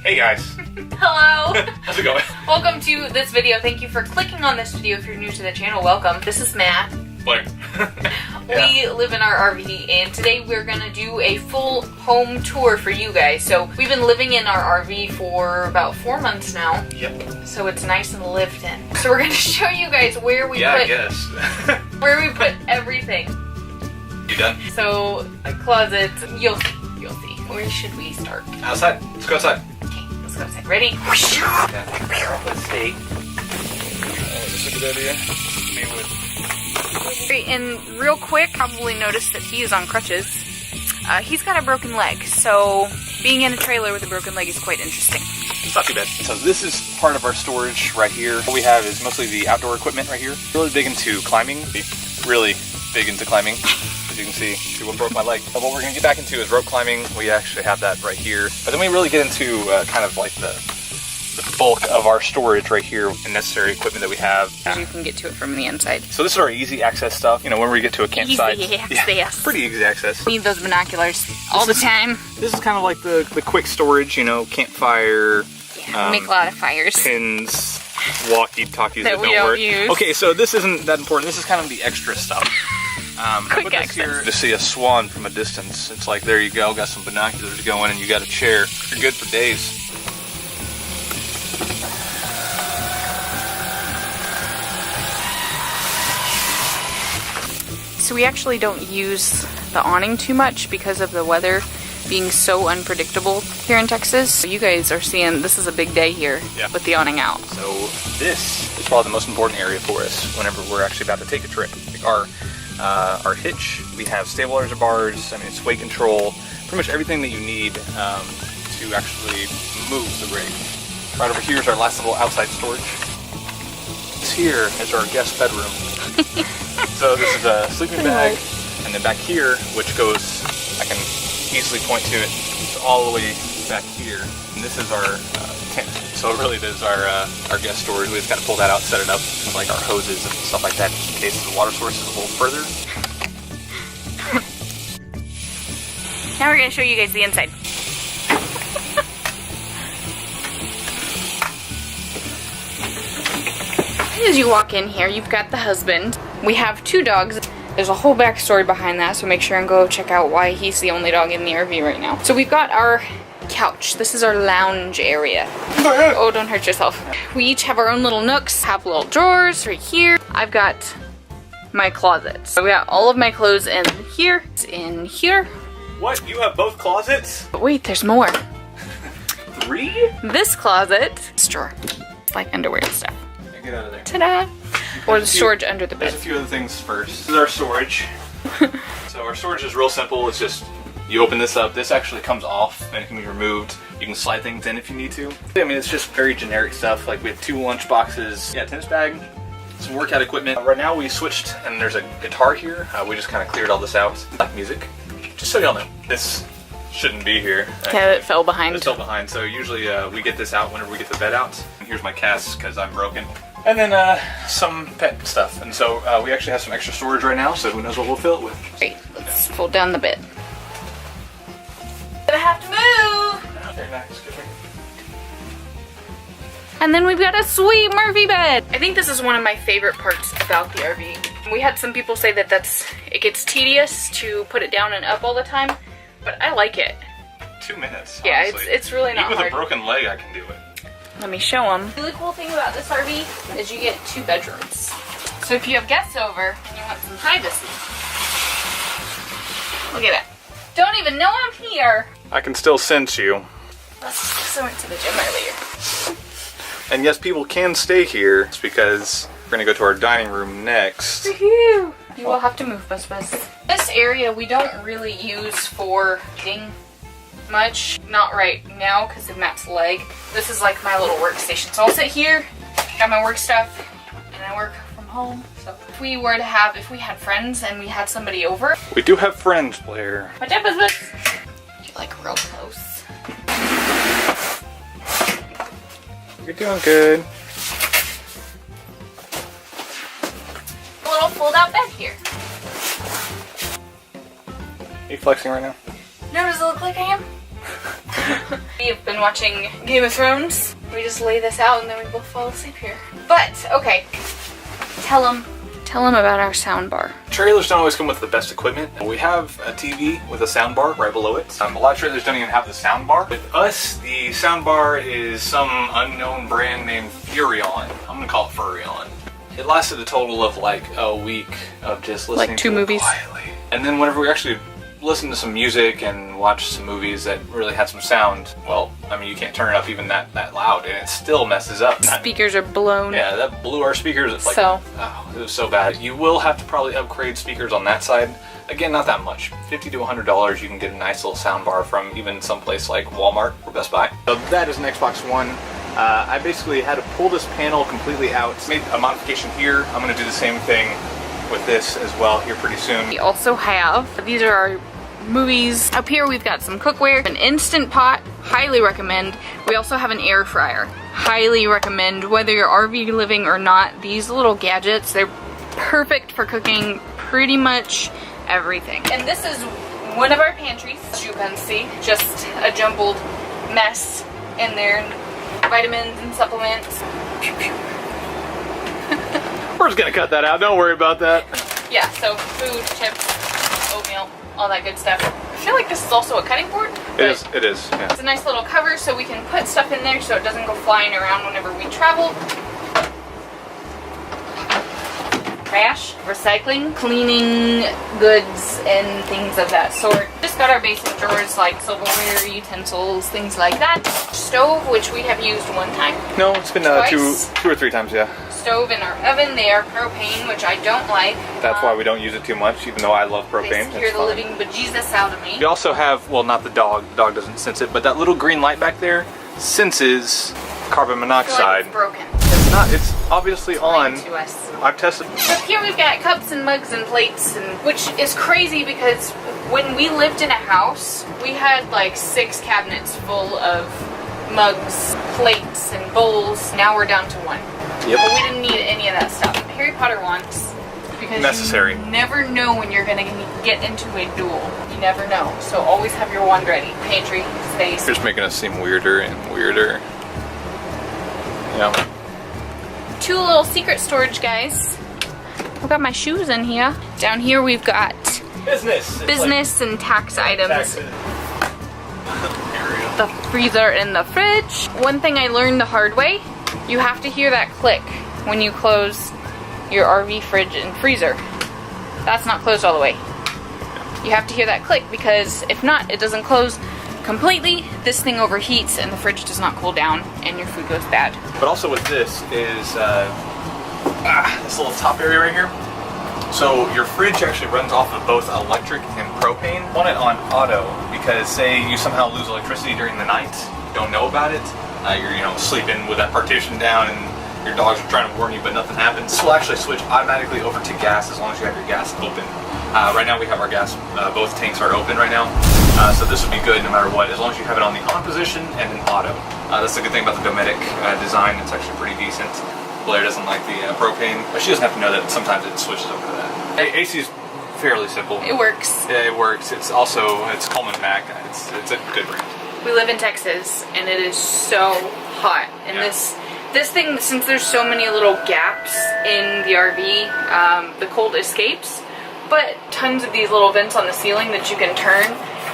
Hey guys. Hello. How's it going? Welcome to this video. Thank you for clicking on this video. If you're new to the channel, welcome. This is Matt. Blair. Yeah. We live in our RV and today we're gonna do a full home tour for you guys. So we've been living in our RV for about 4 months now. Yep. So it's nice and lived in. So we're gonna show you guys where we I guess. where we put everything. You done? So a closet, you'll see. Where should we start? Outside. Let's go outside. Let's go outside. Ready? Let's see. This is a good idea. Maybe with... And real quick, probably noticed that he is on crutches. He's got a broken leg, so being in a trailer with a broken leg is quite interesting. It's not too bad. So this is part of our storage right here. What we have is mostly the outdoor equipment right here. Really big into climbing. Really big into climbing. As you can see what broke my leg. But what we're going to get back into is rope climbing. We actually have that right here. But then we really get into kind of like the bulk of our storage right here and necessary equipment that we have. You can get to it from the inside. So this is our easy access stuff. You know, when we get to a campsite. Easy access. Pretty easy access. Need those binoculars all the time. This is kind of like the quick storage, you know, campfire. Yeah, we make a lot of fires. Pins, walkie-talkies that we don't don't work. use. Okay, so this isn't that important. This is kind of the extra stuff. Quick I put this access. here to see a swan from a distance. It's like, there you go, got some binoculars going and you got a chair. You're good for days. So we actually don't use the awning too much because of the weather being so unpredictable here in Texas. So you guys are seeing this is a big day here with the awning out. So this is probably the most important area for us whenever we're actually about to take a trip. Like our hitch, we have stabilizer bars, I mean it's weight control, pretty much everything that you need to actually move the rig. Right over here is our last little outside storage. This here is our guest bedroom. So this is a sleeping bag, and then back here, which goes, I can easily point to it, it's all the way back here. And this is our tent. So it really is our guest storage. We just kind of pull that out, set it up, like our hoses and stuff like that, in case the water source is a little further. Now we're going to show you guys the inside. As you walk in here, you've got the husband. We have 2 dogs. There's a whole backstory behind that, so make sure and go check out why he's the only dog in the RV right now. So we've got our couch. This is our lounge area. Oh, don't hurt yourself. We each have our own little nooks, have little drawers right here. I've got my closet. So we got all of my clothes in here. What? You have both closets? But wait, there's more. 3? This closet, drawer, like underwear and stuff. Get out of there. Ta-da! Or the storage under the bed. There's a few other things first. This is our storage. So our storage is real simple. It's just, you open this up. This actually comes off and it can be removed. You can slide things in if you need to. I mean, it's just very generic stuff. Like we have 2 lunch boxes, tennis bag, some workout equipment. Right now we switched and there's a guitar here. We just kind of cleared all this out. Like music. Just so y'all know, this shouldn't be here. Yeah, it fell behind. It fell behind. So usually we get this out whenever we get the bed out. And here's my cast because I'm broken. And then some pet stuff. And so we actually have some extra storage right now, so who knows what we'll fill it with. Great, let's fold down the bed. Gonna have to move! Very nice, good. And then we've got a sweet Murphy bed! I think this is one of my favorite parts about the RV. We had some people say that it gets tedious to put it down and up all the time, but I like it. 2 minutes, yeah, honestly. it's really not Even hard. with a broken leg, I can do it. Let me show them. The really cool thing about this RV is you get 2 bedrooms. So if you have guests over and you want some privacy, look at it. Don't even know I'm here. I can still sense you. I went to the gym earlier. And yes, people can stay here. It's because we're gonna go to our dining room next. You will have to move, Buzz Buzz. This area we don't really use for eating much. Not right now because of Matt's leg. This is like my little workstation. So I'll sit here, got my work stuff, and I work from home. So if we had friends and we had somebody over. We do have friends, Blair. Watch out, Buzz Buzz. You're like real close. You're doing good. A little fold out bed here. Are you flexing right now? Does it look like I am? We have been watching Game of Thrones. We just lay this out and then we both fall asleep here. But, okay. Tell them about our sound bar. Trailers don't always come with the best equipment. We have a TV with a sound bar right below it. A lot of trailers don't even have the sound bar. With us, the sound bar is some unknown brand named Furrion. I'm gonna call it Furrion. It lasted a total of like a week of just listening like 2 to movies. It quietly. And then whenever we actually listened to some music and watched some movies that really had some sound, well, I mean, you can't turn it up even that loud and it still messes up. Speakers are blown. Yeah, that blew our speakers. It's like, so. Oh, it was so bad. You will have to probably upgrade speakers on that side. Again, not that much. $50 to $100, you can get a nice little sound bar from even someplace like Walmart or Best Buy. So that is an Xbox One. I basically had to pull this panel completely out. Made a modification here. I'm gonna do the same thing with this as well here pretty soon. We also have, these are our movies. Up here we've got some cookware, an Instant Pot, highly recommend. We also have an air fryer, highly recommend. Whether you're RV living or not, these little gadgets, they're perfect for cooking pretty much everything. And this is one of our pantries, as you can see, just a jumbled mess in there. Vitamins and supplements. We're just gonna cut that out, don't worry about that. Yeah, so food, chips, oatmeal, all that good stuff. I feel like this is also a cutting board. It is, yeah. It's a nice little cover so we can put stuff in there so it doesn't go flying around whenever we travel. Trash, recycling, cleaning goods, and things of that sort. Just got our basic drawers like silverware, utensils, things like that. Stove, which we have used one time. No, it's been two or three times, yeah. Stove and our oven, they are propane, which I don't like. That's why we don't use it too much, even though I love propane. They scare the living bejesus out of me. We also have, well, not the dog doesn't sense it, but that little green light back there senses carbon monoxide. I feel like it's broken. It's not, it's obviously on. To us. I've tested. So here we've got cups and mugs and plates, which is crazy because when we lived in a house, we had like 6 cabinets full of mugs, plates, and bowls. Now we're down to 1. Yep. But we didn't need any of that stuff. Harry Potter wants, because necessary. You never know when you're gonna get into a duel. You never know. So always have your wand ready. Pantry space. You're just making us seem weirder and weirder. Yeah. 2 little secret storage guys. I've got my shoes in here. Down here we've got business and tax items. The freezer and the fridge. One thing I learned the hard way, you have to hear that click when you close your RV fridge and freezer. That's not closed all the way. You have to hear that click because if not, it doesn't close completely. This thing overheats and the fridge does not cool down and your food goes bad. But also with this is this little top area right here. So your fridge actually runs off of both electric and propane. I want it on auto because say you somehow lose electricity during the night, you don't know about it, you're sleeping with that partition down and your dogs are trying to warn you but nothing happens. This will actually switch automatically over to gas as long as you have your gas open. Right now we have our gas, both tanks are open right now. So this would be good no matter what, as long as you have it on the on position and in auto. That's the good thing about the Dometic design, it's actually pretty decent. Blair doesn't like the propane, but she doesn't have to know that sometimes it switches over to that. AC is fairly simple. It works. Yeah, it works. It's Coleman Mac. It's a good brand. We live in Texas and it is so hot. And this thing, since there's so many little gaps in the RV, the cold escapes, but tons of these little vents on the ceiling that you can turn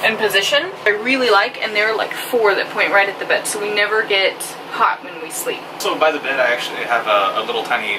and position. I really like, and there are like 4 that point right at the bed, so we never get hot when we sleep. So by the bed I actually have a little tiny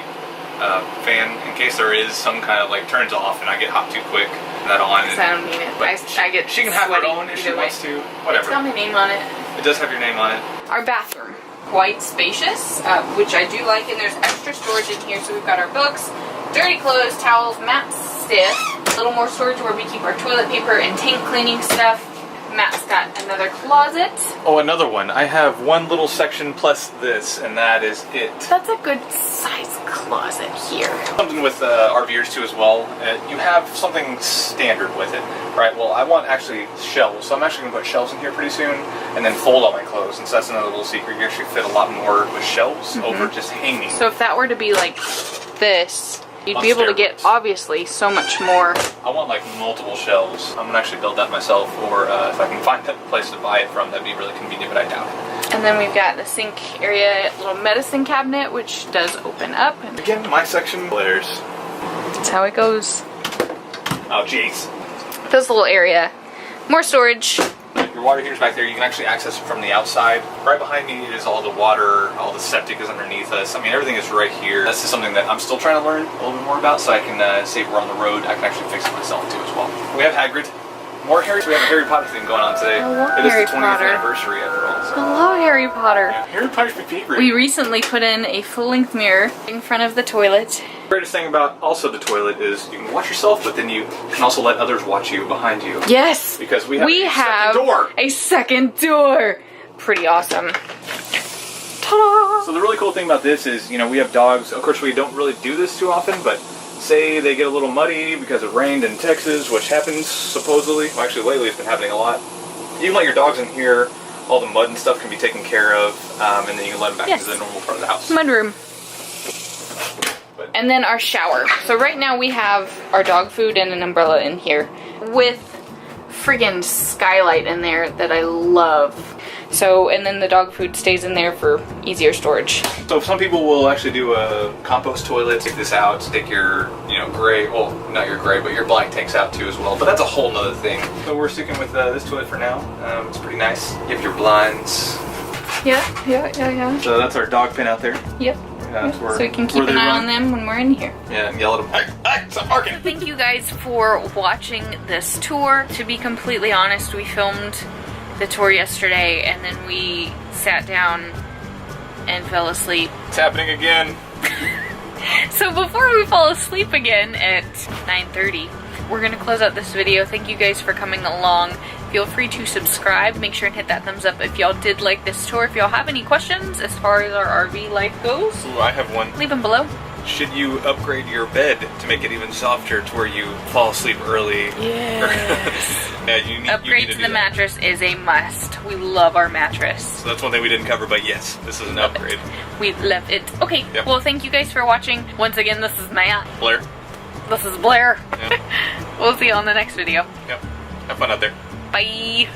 fan in case there is some kind of like turns off and I get hot too quick. That on. I don't need it. I get she can have her own if she wants to. Whatever. It's got my name on it. It does have your name on it. Our bathroom, quite spacious, which I do like, and there's extra storage in here. So we've got our books, dirty clothes, towels, mats, stiff. A little more storage where we keep our toilet paper and tank cleaning stuff. Matt's got another closet. Oh, another one. I have one little section plus this, and that is it. That's a good size closet here. Something with RVers too as well. You have something standard with it, right? Well, I want actually shelves, so I'm actually going to put shelves in here pretty soon, and then fold all my clothes. And so that's another little secret. You actually fit a lot more with shelves over just hanging. So if that were to be like this, You'd On be able to steroids. get, obviously, so much more. I want like multiple shelves. I'm gonna actually build that myself, or if I can find a place to buy it from, that'd be really convenient, but I doubt it. And then we've got the sink area, little medicine cabinet, which does open up. And Again, my section. Blair's. that's how it goes. Oh, jeez. This little area. More storage. Your water heater's back there. You can actually access it from the outside. Right behind me is all the water, all the septic is underneath us. I mean, everything is right here. This is something that I'm still trying to learn a little bit more about, so I can say if we're on the road, I can actually fix it myself too as well. We have Hagrid. More Harry. We have a Harry Potter thing going on today. I love It is Harry the 20th Potter. anniversary after all. So. I love Harry Potter. Yeah, Harry Potter's my favorite. We recently put in a full-length mirror in front of the toilet. The greatest thing about also the toilet is you can watch yourself, but then you can also let others watch you behind you. Yes! Because we have second door. A second door! Pretty awesome. Ta-da! So the really cool thing about this is, you know, we have dogs. Of course, we don't really do this too often, but say they get a little muddy because it rained in Texas, which happens supposedly. Well, actually, lately it's been happening a lot. You can let your dogs in here. All the mud and stuff can be taken care of, and then you can let them back into the normal part of the house. Mudroom. And then our shower. So right now we have our dog food and an umbrella in here with friggin' skylight in there that I love. So, and then the dog food stays in there for easier storage. So some people will actually do a compost toilet, take this out, stick your, you know, gray, well, not your gray, but your black tanks out too as well. But that's a whole nother thing. So we're sticking with this toilet for now. It's pretty nice. You have your blinds. Yeah. So that's our dog pen out there. Yep. That's where, so we can keep an eye on them when we're in here. Yeah, and yell at them, hey, stop barking! Thank you guys for watching this tour. To be completely honest, we filmed the tour yesterday and then we sat down and fell asleep. It's happening again. So before we fall asleep again at 9:30, we're gonna close out this video. Thank you guys for coming along. Feel free to subscribe. Make sure and hit that thumbs up if y'all did like this tour. If y'all have any questions as far as our RV life goes, Ooh, I have one. leave them below. Should you upgrade your bed to make it even softer to where you fall asleep early? Yes. Yeah, you need Upgrade to to do the that. mattress is a must. We love our mattress. So that's one thing we didn't cover, but yes, this is an upgrade. We love it. Okay, Yep. well thank you guys for watching. Once again, this is Matt. Blair? This is Blair. Yep. We'll see you on the next video. Yep. Have fun out there. Bye.